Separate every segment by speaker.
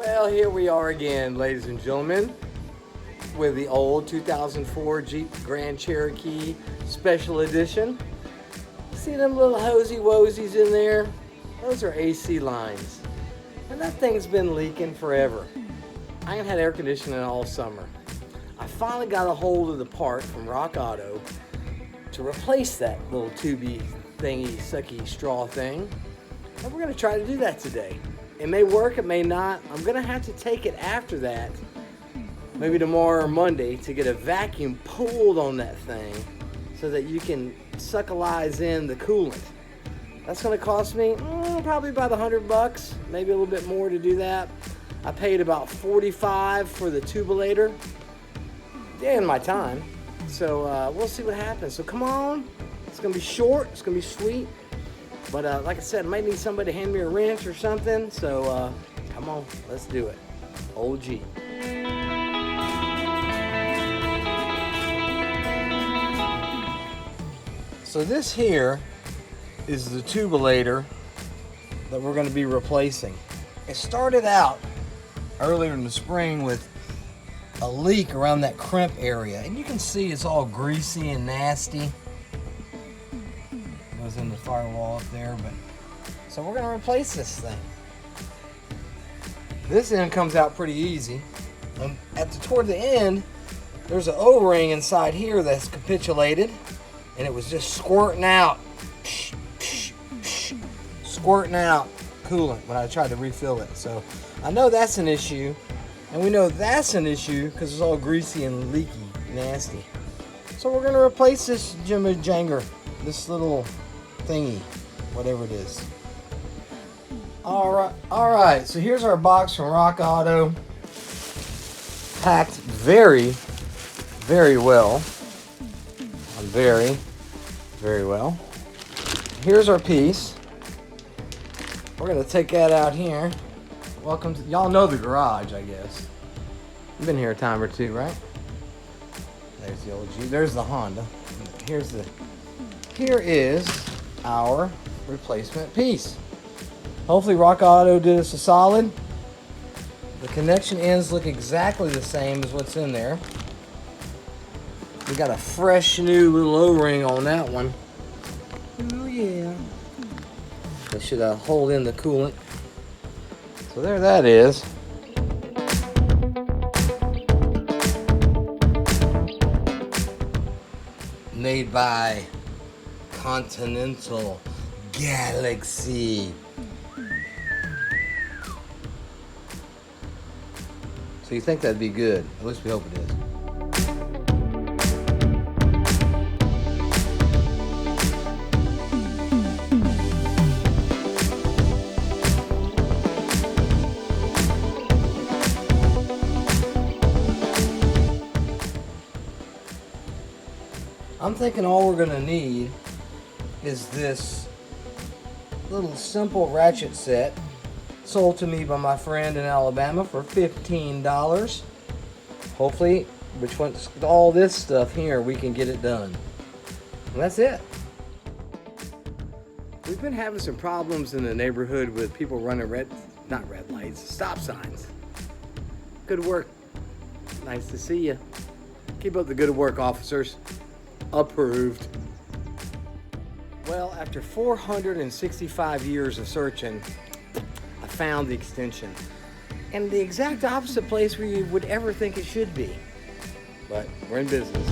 Speaker 1: Well, here we are again, ladies and gentlemen, with the old 2004 Jeep Grand Cherokee Special Edition. See them little hosey wozies in there? Those are AC lines. And that thing's been leaking forever. I ain't had air conditioning all summer. I finally got a hold of the part from Rock Auto to replace that little tubey thingy, sucky straw thing. And we're gonna try to do that today. It may work, it may not. I'm gonna have to take it after that, maybe tomorrow or Monday, to get a vacuum pulled on that thing so that you can suckalize in the coolant. That's gonna cost me probably about $100, maybe a little bit more to do that. I paid about $45 for the tubulator and my time. So we'll see what happens. So come on, it's gonna be short, it's gonna be sweet. But like I said, I might need somebody to hand me a wrench or something. So come on, let's do it. Old Jeep. So this here is the tubulator that we're going to be replacing. It started out earlier in the spring with a leak around that crimp area. And you can see it's all greasy and nasty. Goes in the firewall up there, but so we're going to replace this thing. This end comes out pretty easy. And toward the end, there's an O-ring inside here that's capitulated. And it was just squirting out, squirting out coolant when I tried to refill it. So I know that's an issue, and we know that's an issue because it's all greasy and leaky, nasty. So we're gonna replace this jimmy janger, this little thingy, whatever it is. All right. So here's our box from Rock Auto, packed very, very well. Very, very well. Here's our piece. We're gonna take that out here. Welcome to, y'all know the garage, I guess. You've been here a time or two, right? There's the old Jeep. There's the Honda. Here is our replacement piece. Hopefully Rock Auto did us a solid. The connection ends look exactly the same as what's in there. We got a fresh new little O-ring on that one. Oh yeah. That should hold in the coolant. So there that is. Made by Continental Galaxy. So you think that'd be good? At least we hope it is. I'm thinking all we're gonna need is this little simple ratchet set sold to me by my friend in Alabama for $15. Hopefully, with all this stuff here, we can get it done. And that's it. We've been having some problems in the neighborhood with people running not red lights, stop signs. Good work. Nice to see you. Keep up the good work, officers. Approved. Well, after 465 years of searching, I found the extension. And the exact opposite place where you would ever think it should be. But we're in business.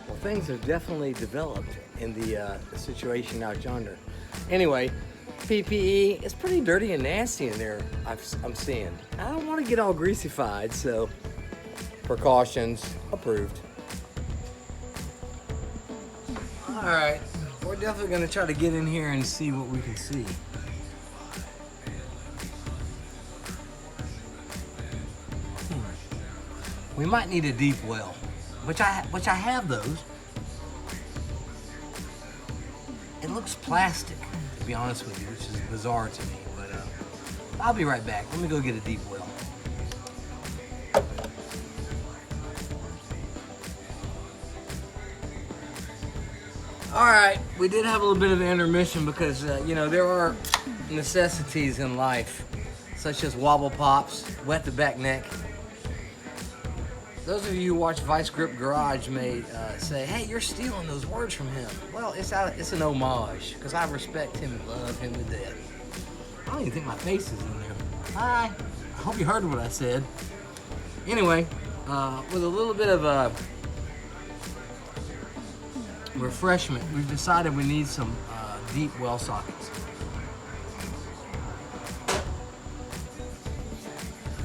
Speaker 1: Well, things have definitely developed in the situation out yonder. Anyway, PPE, it's pretty dirty and nasty in there, I'm seeing. I don't want to get all greasified, so precautions approved. All right, we're definitely gonna try to get in here and see what we can see. We might need a deep well, which I have those. It looks plastic, to be honest with you, which is bizarre to me, but I'll be right back. Let me go get a deep well. All right, we did have a little bit of an intermission because, you know, there are necessities in life, such as wobble pops, wet the back neck. Those of you who watch Vice Grip Garage may say, hey, you're stealing those words from him. Well, it's an homage, because I respect him and love him to death. I don't even think my face is in there. Hi. I hope you heard what I said. Anyway, with a little bit of a refreshment, we've decided we need some deep well sockets.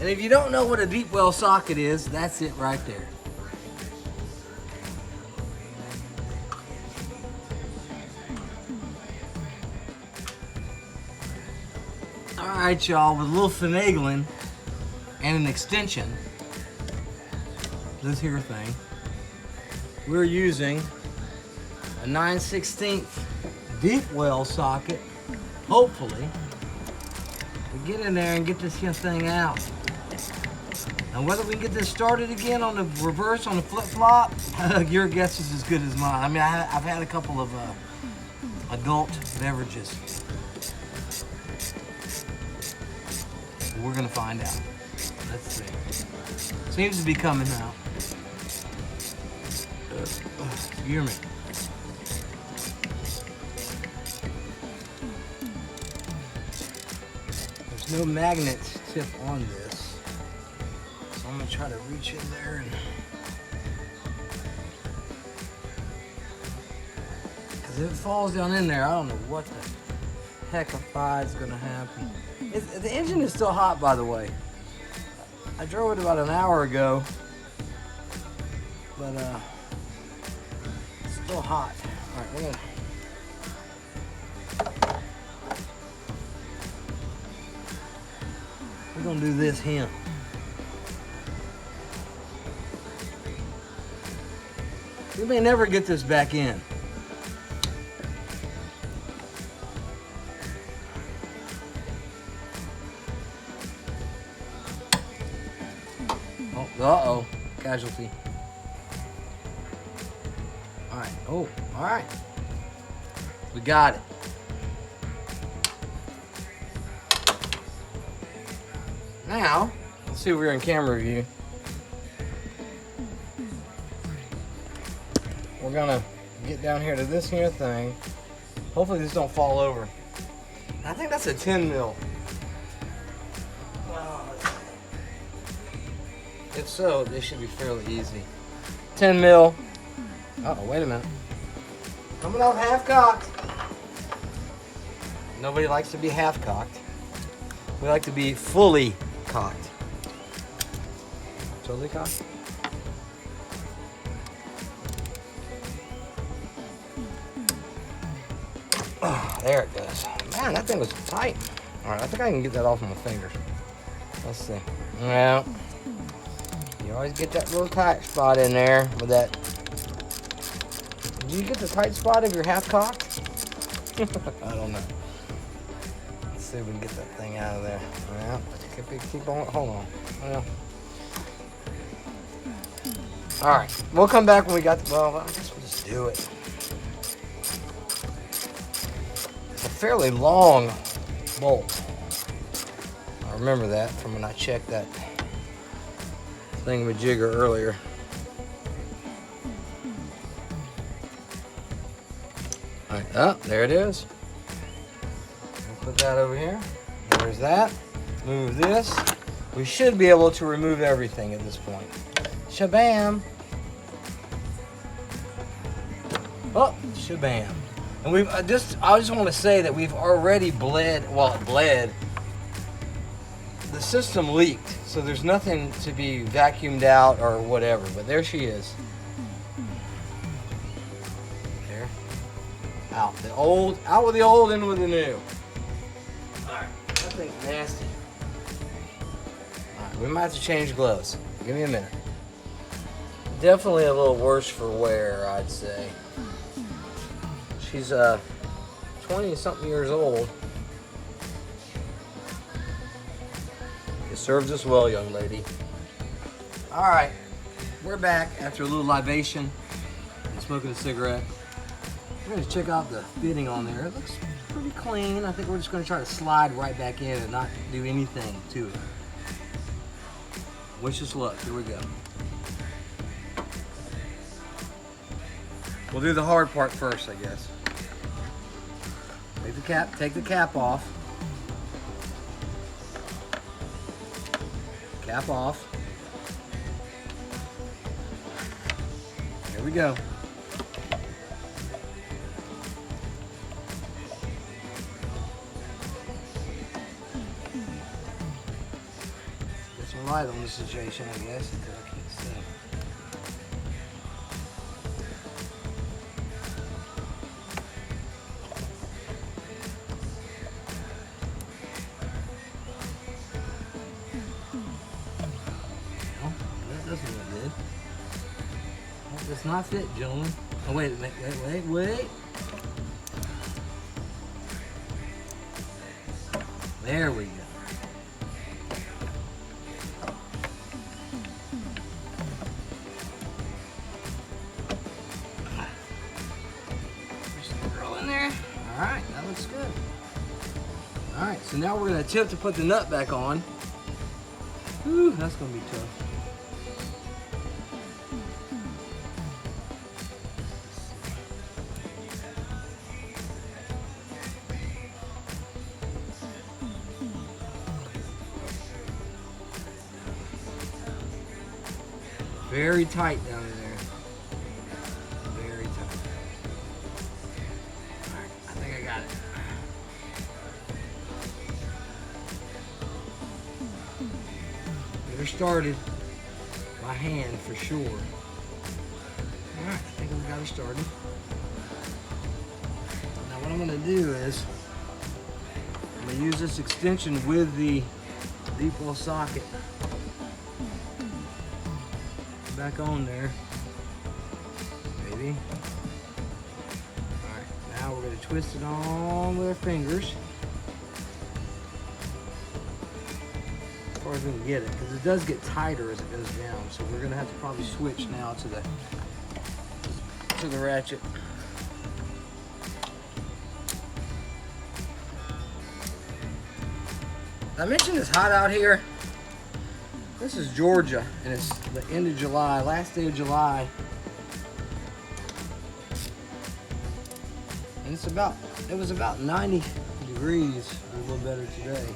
Speaker 1: And if you don't know what a deep well socket is, that's it right there. All right, y'all, with a little finagling and an extension, this here thing, we're using a 9/16 deep well socket, hopefully, to get in there and get this here thing out. Now, whether we can get this started again on the reverse, on the flip-flop, your guess is as good as mine. I mean, I've had a couple of adult beverages. We're gonna find out. Let's see. Seems to be coming out. Excuse me. There's no magnet tip on this, so I'm gonna try to reach in there and, because if it falls down in there, I don't know what the heck is gonna happen. The engine is still hot, by the way. I drove it about an hour ago, but it's still hot. All right, we're gonna do this here. We may never get this back in. Uh-oh, casualty. All right, oh, all right. We got it. Now, let's see if we're in camera view. We're gonna get down here to this here thing. Hopefully this don't fall over. I think that's a 10 mil. If so, this should be fairly easy. 10 mil. Uh-oh, wait a minute. Coming off half cocked. Nobody likes to be half cocked. We like to be fully cocked. Totally cocked? Oh, there it goes. Man, that thing was tight. All right, I think I can get that off of my fingers. Let's see. Well, you always get that little tight spot in there with that. Do you get the tight spot if you're half cocked? I don't know. Let's see if we can get that thing out of there. Well, keep on, hold on. Well. All right, we'll come back when we got, well, I guess we'll just do it. It's a fairly long bolt. I remember that from when I checked that thingamajigger earlier. All right, oh, there it is. We'll put that over here. There's that. Move this. We should be able to remove everything at this point. Shabam. Oh, shabam. And we've I just want to say that we've already bled. Well, it bled. The system leaked, so there's nothing to be vacuumed out or whatever. But there she is. There. Out. The old. Out with the old, in with the new. All right. That thing's nasty. All right. We might have to change gloves. Give me a minute. Definitely a little worse for wear, I'd say. She's 20-something years old. You served us well, young lady. All right, we're back after a little libation and smoking a cigarette. We're going to check out the fitting on there. It looks pretty clean. I think we're just going to try to slide right back in and not do anything to it. Wish us luck. Here we go. We'll do the hard part first, I guess. Take the cap off. Cap off. Here we go. Get some light on the situation, I guess, because I can't see. Doesn't look good. That does not fit, gentlemen. Oh, wait. There we go. There's the girl in there. All right, that looks good. All right, so now we're going to attempt to put the nut back on. Whew, that's going to be tough. Very tight down in there. Very tight. Alright, I think I got it. Get her started by hand for sure. Alright, I think we got her started. Now what I'm going to do is I'm going to use this extension with the deep well socket back on there, maybe. All right, now we're going to twist it on with our fingers as far as we can get it, because it does get tighter as it goes down. So we're going to have to probably switch now to the ratchet. I mentioned it's hot out here. This is Georgia, and it's the end of July, last day of July. And it was about 90 degrees, or a little better today.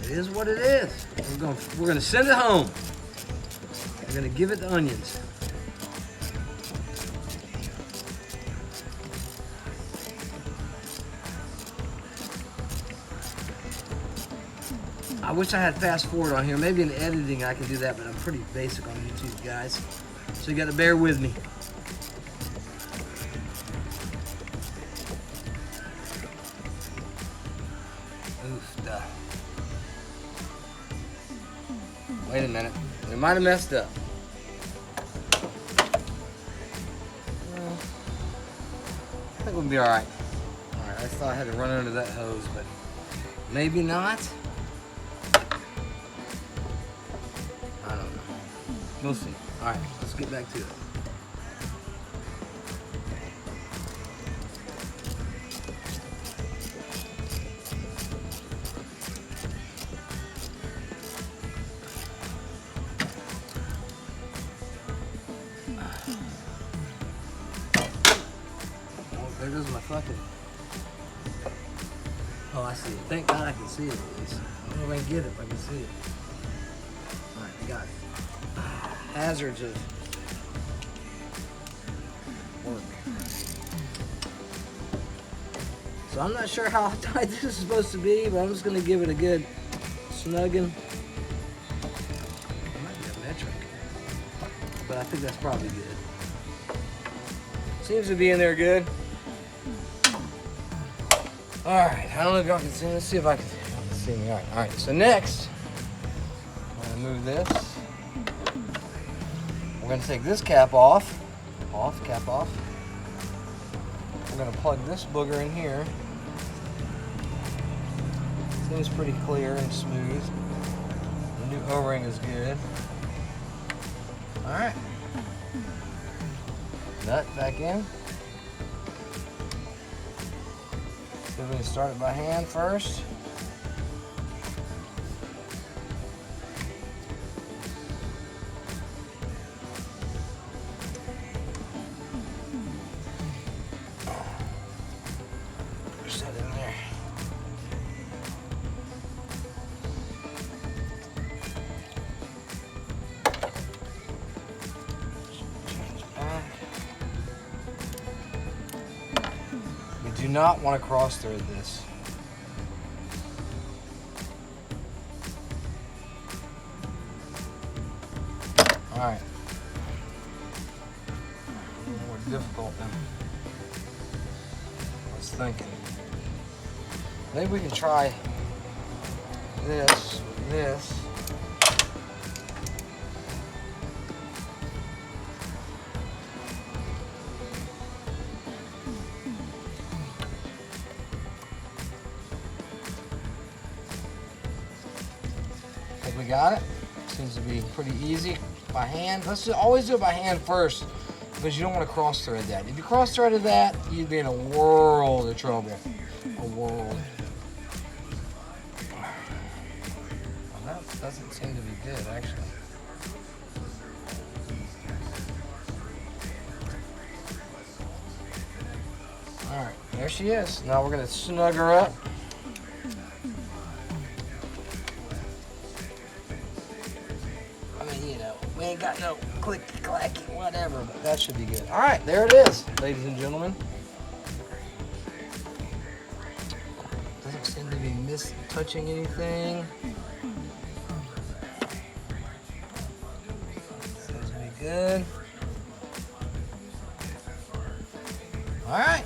Speaker 1: It is what it is. We're gonna send it home. We're gonna give it the onions. I wish I had fast forward on here. Maybe in editing I can do that, but I'm pretty basic on YouTube, guys. So you got to bear with me. Oof, duh. Wait a minute. We might have messed up. Well, I think we'll be all right. All right, I thought I had to run under that hose, but maybe not. We'll see. All right, let's get back to it. Oh, there goes my fucking. Oh, I see it. Thank God I can see it at least. I don't know if I can get it, if I can see it. All right, I got it. Hazards of work. So I'm not sure how tight this is supposed to be, but I'm just going to give it a good snugging. It might be a metric, but I think that's probably good. Seems to be in there good. All right, I don't know if y'all can see. Let's see if I can see me. All right. So next, I'm going to move this. We're going to take this cap off. Cap off. We're going to plug this booger in here. Seems pretty clear and smooth. new O-ring is good. All right. Nut back in. So we're going to start it by hand first. Push that in there. Do not want to cross thread this. All right. A little more difficult than I was thinking. Maybe we can try this with this. We got it. Seems to be pretty easy by hand. Let's always do it by hand first because you don't want to cross thread that. If you cross threaded that, you'd be in a world of trouble. A world. Well, that doesn't seem to be good, actually. All right, there she is. Now we're going to snug her up. We ain't got no clicky-clacky, whatever, but that should be good. All right, there it is, ladies and gentlemen. Doesn't seem to be touching anything. Seems to be good. All right.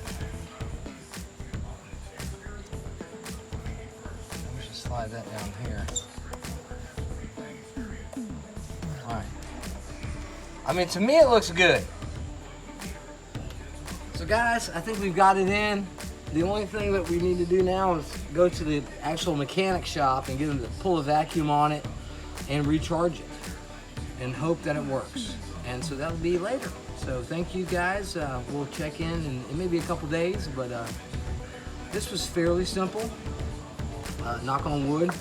Speaker 1: Let me just slide that down here. All right. I mean, to me, it looks good. So guys, I think we've got it in. The only thing that we need to do now is go to the actual mechanic shop and get them to pull a vacuum on it and recharge it and hope that it works. And so that'll be later. So thank you guys. We'll check in maybe a couple days, but this was fairly simple. Knock on wood.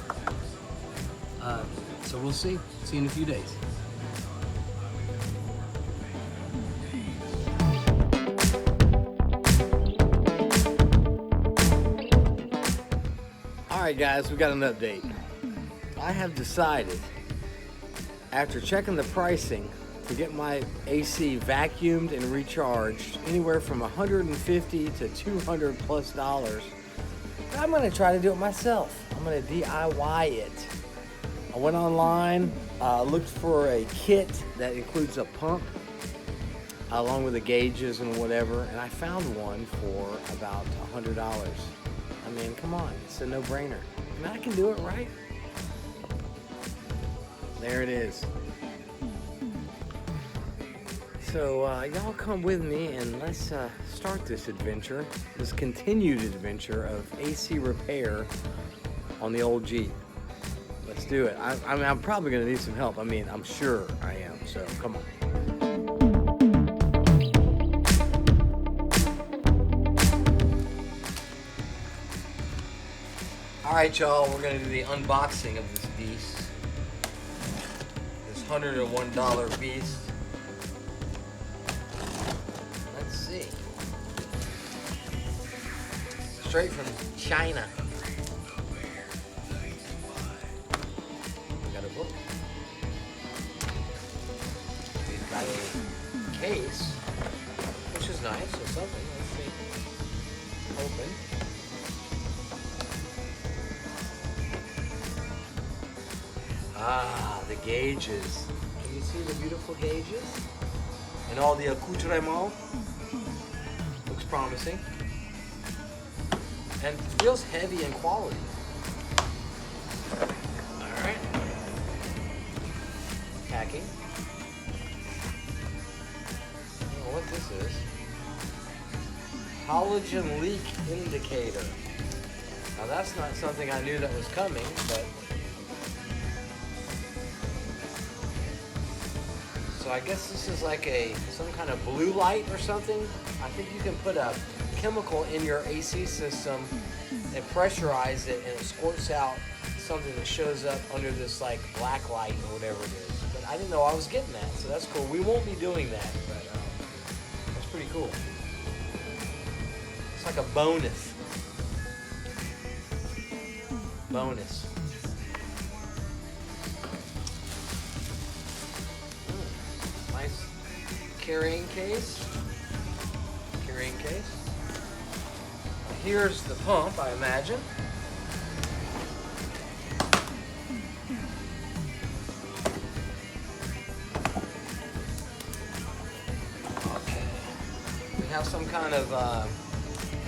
Speaker 1: So we'll see. See you in a few days. Alright guys, we got an update. I have decided, after checking the pricing, to get my AC vacuumed and recharged anywhere from $150 to $200 plus. I'm going to try to do it myself. I'm going to DIY it. I went online, looked for a kit that includes a pump along with the gauges and whatever, and I found one for about $100. I mean, come on, it's a no-brainer. I mean, I can do it, right? There it is. So y'all come with me and let's start this adventure, this continued adventure of AC repair on the old Jeep. Let's do it. I mean, I'm probably gonna need some help. I mean, I'm sure I am, so come on. All right, y'all, we're gonna do the unboxing of this beast. This $101 beast. Let's see. Straight from China. Got a book. We've got a case, which is nice, or something. Let's see. Open. Ah, the gauges. Can you see the beautiful gauges? And all the accoutrement. Looks promising. And feels heavy in quality. Alright. Packing. I don't know what this is. Halogen leak indicator. Now that's not something I knew that was coming, but So I guess this is like some kind of blue light or something. I think you can put a chemical in your AC system and pressurize it, and it squirts out something that shows up under this like black light or whatever it is. But I didn't know I was getting that, so that's cool. We won't be doing that, but that's pretty cool. It's like a bonus. Bonus. Nice carrying case. Carrying case. Here's the pump, I imagine. Okay. We have some kind of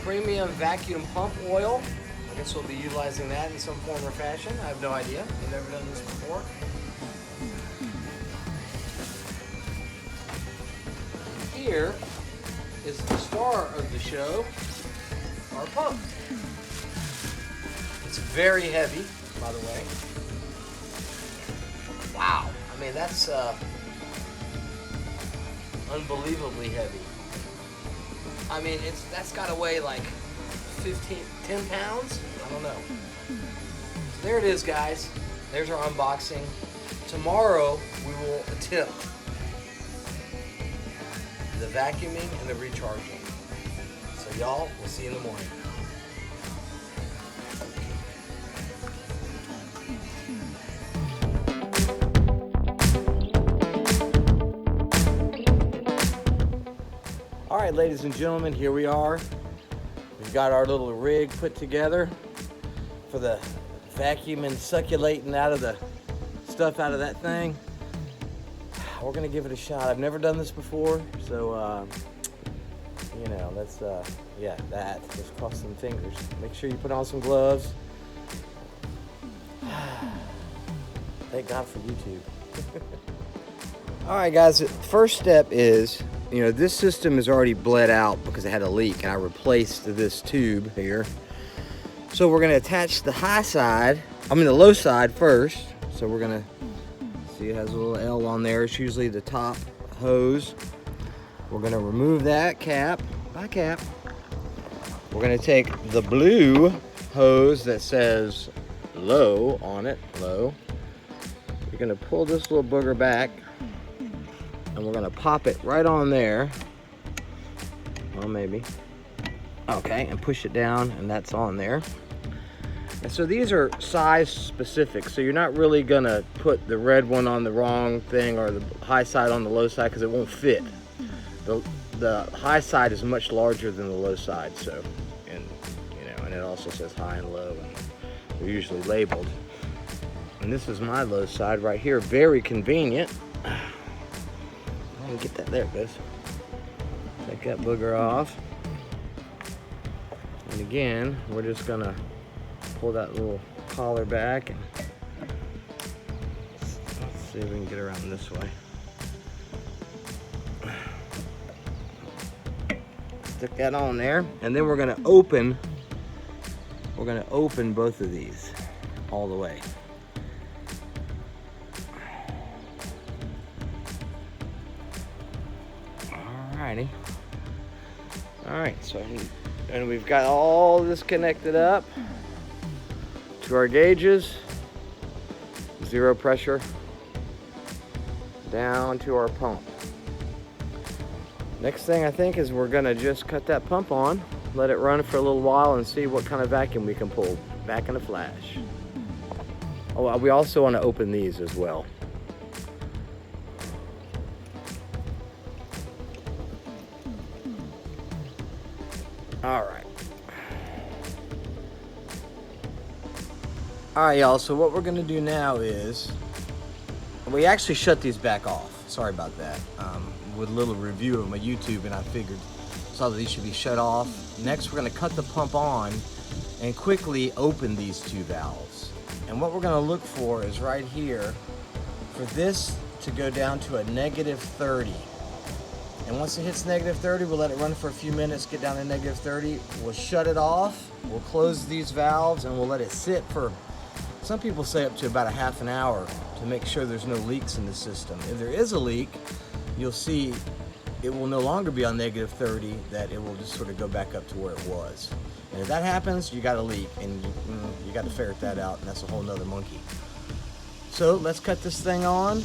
Speaker 1: premium vacuum pump oil. I guess we'll be utilizing that in some form or fashion. I have no idea. I've never done this before. Here is the star of the show, our pump. It's very heavy, by the way. Wow. I mean, that's unbelievably heavy. I mean, that's got to weigh like 10 pounds? I don't know. So there it is, guys. There's our unboxing. Tomorrow, we will attempt the vacuuming and the recharging. So y'all, we'll see you in the morning. All right, ladies and gentlemen, here we are. We've got our little rig put together for the vacuum and succulating out of the stuff out of that thing. We're gonna give it a shot. I've never done this before, so you know, let's yeah, just cross some fingers. Make sure you put on some gloves. Thank God for YouTube. All right, guys, the first step is, you know, this system is already bled out because it had a leak, and I replaced this tube here. So we're gonna attach the the low side first. So we're gonna see it has a little L on there. It's usually the top hose. We're gonna remove that cap. We're gonna take the blue hose that says low on it, low. You're gonna pull this little booger back, and we're gonna pop it right on there. Well, maybe. Okay, and push it down, and that's on there. And so these are size specific, so you're not really gonna put the red one on the wrong thing or the high side on the low side, because it won't fit. The high side is much larger than the low side, so, and you know, and it also says high and low, and they're usually labeled. And this is my low side right here, very convenient. I can get that, there it goes. Take that booger off. And again, we're just gonna pull that little collar back, and let's see if we can get around this way. Stick that on there, and then we're gonna open both of these all the way. Alrighty. Alright, so and we've got all this connected up to our gauges, zero pressure, down to our pump. Next thing I think is we're gonna just cut that pump on, let it run for a little while, and see what kind of vacuum we can pull back in a flash. Oh, we also want to open these as well. All right, y'all, so what we're gonna do now is, we actually shut these back off. Sorry about that. With a little review of my YouTube, and I saw that these should be shut off. Next, we're gonna cut the pump on and quickly open these two valves. And what we're gonna look for is right here, for this to go down to a -30. And once it hits -30, we'll let it run for a few minutes, get down to -30. We'll shut it off, we'll close these valves, and we'll let it sit for, some people say up to about a half an hour, to make sure there's no leaks in the system. If there is a leak, you'll see it will no longer be on negative 30, that it will just sort of go back up to where it was. And if that happens, you got a leak, and you got to ferret that out, and that's a whole nother monkey. So let's cut this thing on,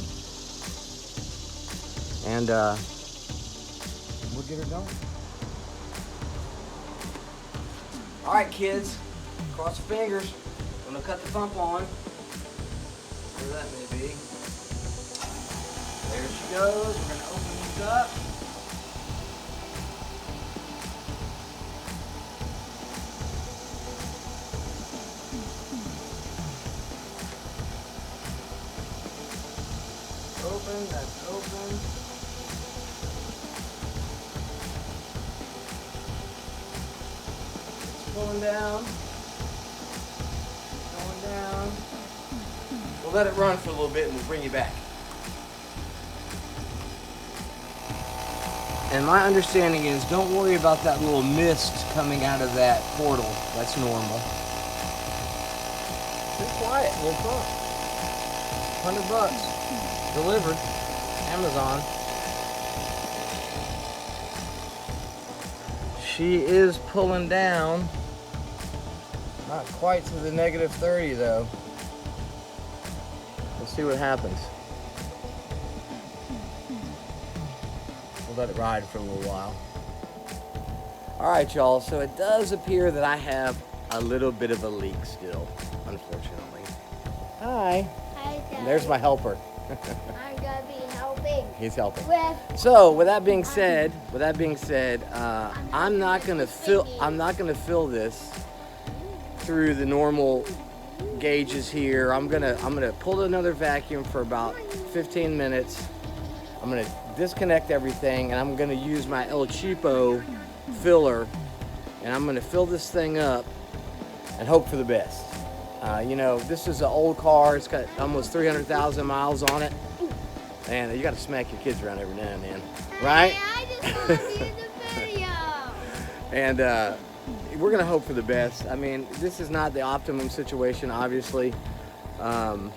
Speaker 1: and we'll get her going. All right, kids, cross your fingers. I'm gonna cut the pump on. Where that may be. There she goes. We're gonna open these up. Open, that's open. It's pulling down. Going down. We'll let it run for a little bit and we'll bring you back. And my understanding is, don't worry about that little mist coming out of that portal. That's normal. Pretty quiet, little pump. $100. Delivered. Amazon. She is pulling down. Not quite to the negative 30 though. Let's see what happens. We'll let it ride for a little while. All right, y'all. So it does appear that I have a little bit of a leak still, unfortunately. Hi.
Speaker 2: Hi, Dad.
Speaker 1: And there's my helper.
Speaker 2: I'm gonna be helping.
Speaker 1: He's helping.
Speaker 2: With
Speaker 1: So with that being said, I'm not gonna fill this through the normal gauges here. I'm gonna pull another vacuum for about 15 minutes. I'm gonna disconnect everything, and I'm gonna use my El Cheapo filler, and I'm gonna fill this thing up and hope for the best. You know, this is an old car. It's got almost 300,000 miles on it, and you got to smack your kids around every now and then, right?
Speaker 2: I just want to see the video.
Speaker 1: And we're gonna hope for the best. I mean, this is not the optimum situation, obviously. You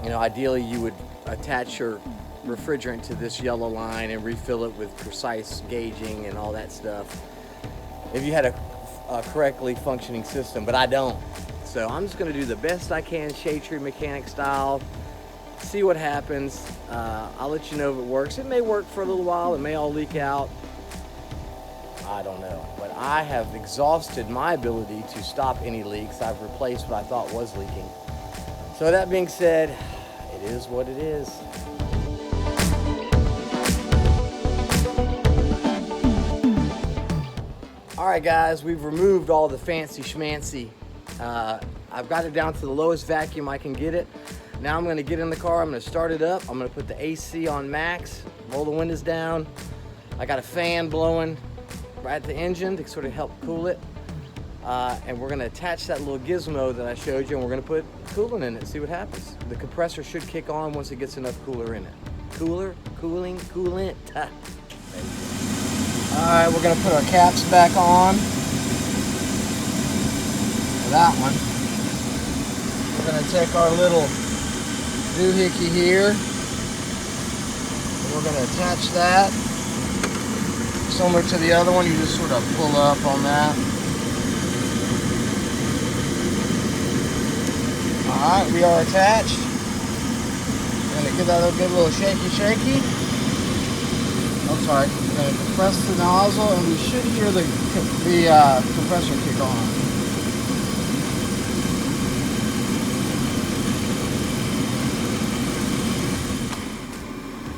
Speaker 1: know, ideally you would attach your refrigerant to this yellow line and refill it with precise gauging and all that stuff if you had a correctly functioning system, but I don't. So I'm just gonna do the best I can, Shade Tree Mechanic style, see what happens. I'll let you know if it works. It may work for a little while, it may all leak out. I don't know, but I have exhausted my ability to stop any leaks. I've replaced what I thought was leaking. So that being said, it is what it is. All right, guys, we've removed all the fancy schmancy. I've got it down to the lowest vacuum I can get it. Now I'm gonna get in the car, I'm gonna start it up, I'm gonna put the AC on max, roll the windows down. I got a fan blowing right at the engine to sort of help cool it. And we're gonna attach that little gizmo that I showed you, and we're gonna put coolant in it and see what happens. The compressor should kick on once it gets enough cooler in it. Coolant. All right, we're gonna put our caps back on for that one. We're gonna take our little doohickey here, and we're gonna attach that. Similar to the other one, you just sort of pull up on that. All right, we are attached. We're gonna give that a good little shaky. I'm sorry. We're gonna compress the nozzle, and we should hear the compressor kick on.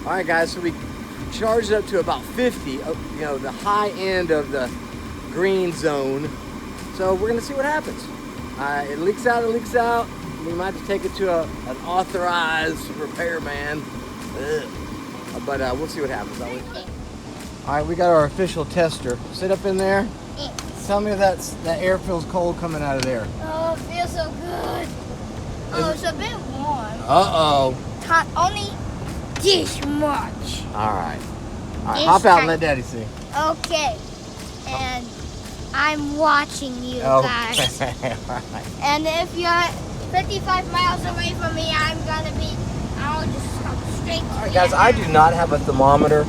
Speaker 1: All right, guys. So we charged up to about 50. You know, the high end of the green zone. So we're gonna see what happens. It leaks out. We might have to take it to an authorized repairman. But we'll see what happens. All right, we got our official tester. Sit up in there. Tell me if that air feels cold coming out of there.
Speaker 2: Oh, it feels so good. Oh, it's a bit warm.
Speaker 1: Uh-oh.
Speaker 2: Only this much.
Speaker 1: All right. Hop out and let Daddy see.
Speaker 2: Okay. And I'm watching you guys.
Speaker 1: Okay. All right.
Speaker 2: And if you're 55 miles away from me, I'm gonna be I'll just come straight to
Speaker 1: All right,
Speaker 2: the
Speaker 1: guys,
Speaker 2: end.
Speaker 1: I do not have a thermometer,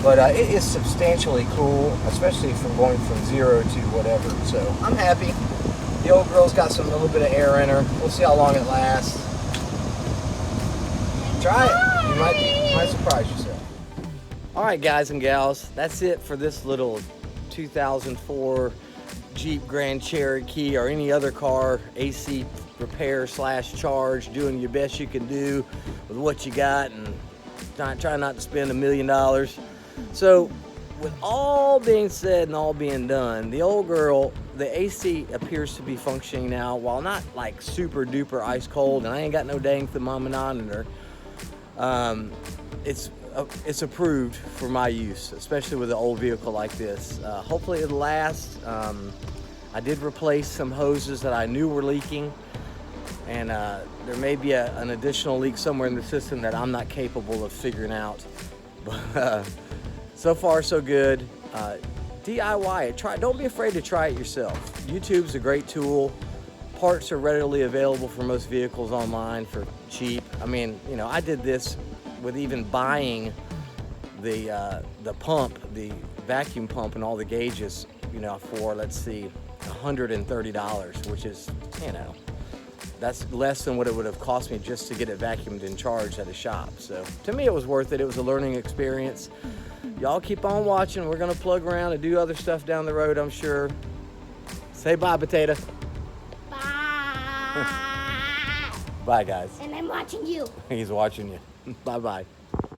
Speaker 1: but it is substantially cool, especially from going from 0 to whatever. So I'm happy. The old girl's got a little bit of air in her. We'll see how long it lasts. Try it. You might surprise yourself. All right, guys and gals, that's it for this little 2004 Jeep Grand Cherokee or any other car AC repair / charge, doing your best you can do with what you got and try not to spend $1 million. So with all being said and all being done, the old girl, the AC appears to be functioning now, while not like super duper ice cold, and I ain't got no dang thermometer. It's approved for my use, especially with an old vehicle like this. Hopefully it'll last. I did replace some hoses that I knew were leaking, and there may be an additional leak somewhere in the system that I'm not capable of figuring out. But so far so good. DIY it. Don't be afraid to try it yourself. YouTube's a great tool. Parts are readily available for most vehicles online for cheap. I mean, you know, I did this with even buying the pump, the vacuum pump and all the gauges, you know, for, let's see, $130, which is, you know, that's less than what it would have cost me just to get it vacuumed and charged at a shop. So to me, it was worth it. It was a learning experience. Y'all keep on watching. We're gonna plug around and do other stuff down the road, I'm sure. Say bye, Potato.
Speaker 2: Bye.
Speaker 1: Bye, guys.
Speaker 2: And I'm watching you.
Speaker 1: He's watching you. Bye-bye.